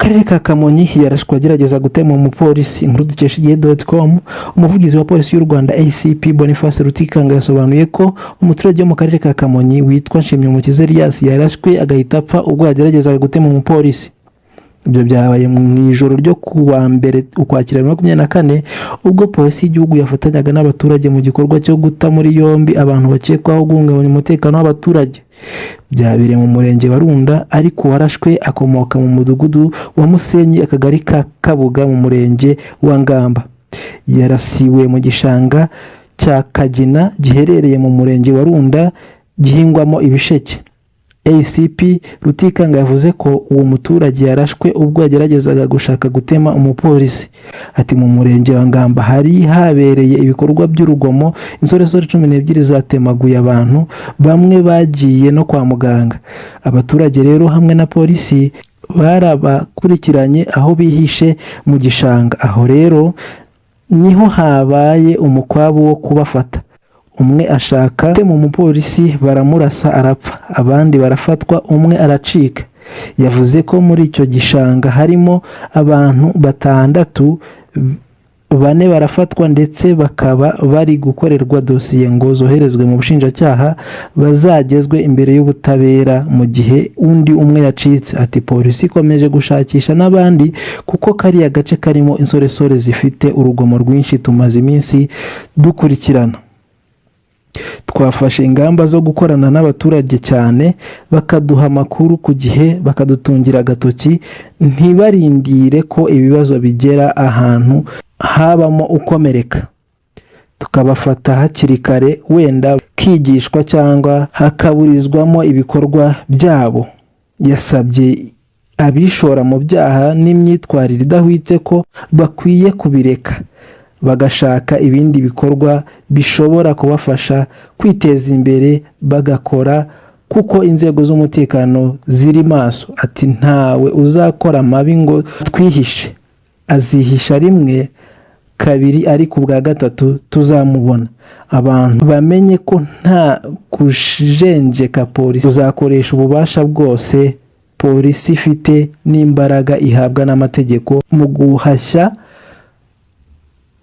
karere ka Kamonyi yarashwe agerageza gutema umupolisi. Inkuru dukesha igihe.com, umuvugizi wa polisi y'u Rwanda ACP Boniface Rutikanga yasobanuye ko umuturage wo mu karere ka Kamonyi witwa Nshimyumukiza Elias yarashwe agahita apfa ubwo yageragezaga gutema umupolisi. Ibyo byabaye mu ijoro ryo kuwa mbere ukwakira 2024 ubwo polisi y'igihugu yafatanyaga n'abaturage mu gikorwa cyo guta muri yombi abantu bakekwaho guhungabanya umutekano w'abaturage. Byabereye mu murenge wa Runda, ariko warashwe akomoka mu mudugudu wa Musenyi, akagari ka Kabuga mu murenge wa Ngamba. Yarasiwe mu gishanga cya Kagina giherereye mu murenge wa Runda gihingwamo ibisheke. ACP Rutikanga yavuze ko uwo muturage yarashwe ubwo yageragezaga gushaka gutema umupolisi. Ati mu murenge wa Ngamba hari habereye ibikorwa by'urugomo, insoresore 12 zatemaguye abantu, bamwe bagiye no kwa muganga. Abaturage rero hamwe na polisi barabakurikiranye aho bihishe mu gishanga. Aho rero niho habaye umukwabu wo kubafata. Umwe ashaka gutema umupolisi, baramurasa arapfa, abandi barafatwa, umwe aracika. Yavuze ko muri icyo gishanga harimo abantu 6, 4 barafatwa ndetse bakaba bari gukorerwa dosiye ngo zoherezwe mu bushinjacyaha bazagezwe imbere y'ubutabera, mu gihe undi umwe yacitse. Ati polisi ikomeje gushakisha n'abandi kuko kariya gace karimo insoresore zifite urugomo rwinshi, tumaze iminsi dukurikirana. Twafashe ingamba zo gukorana n'abaturage cyane, bakaduha amakuru ku gihe, bakadutungira agatoki, ntibarindire ko ibibazo bigera ahantu habamo ukomereka, tukabafata hakiri kare, wenda kigishwa cyangwa hakaburizwamo ibikorwa byabo. Yasabye abishora mu byaha n'imyitwarire idahwitse ko bakwiye kubireka bagashaka ibindi bikorwa bishobora kubafasha kwiteza imbere bagakora, kuko inzego z'umutekano ziri maso. Ati ntawe uzakora amabi ngo twihishe, azihisha rimwe kabiri ariko ubwa gatatu tuzamubona. Abantu bamenye ko nta kujenjeka polisi, uzakoresha ububasha bwose polisi ifite n'imbaraga ihabwa n'amategeko mu guhashya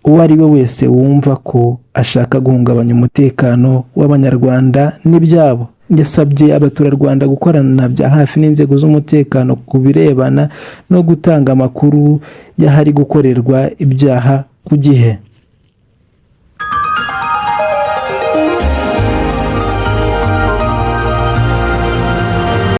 uwo ari we wese wumva ko ashaka guhungabanya umutekano w'Abanyarwanda n'ibyabo. Yasabye abaturarwanda gukorana bya hafi n'inzego z'umutekano ku birebana no gutanga amakuru y'ahari gukorerwa ibyaha ku gihe.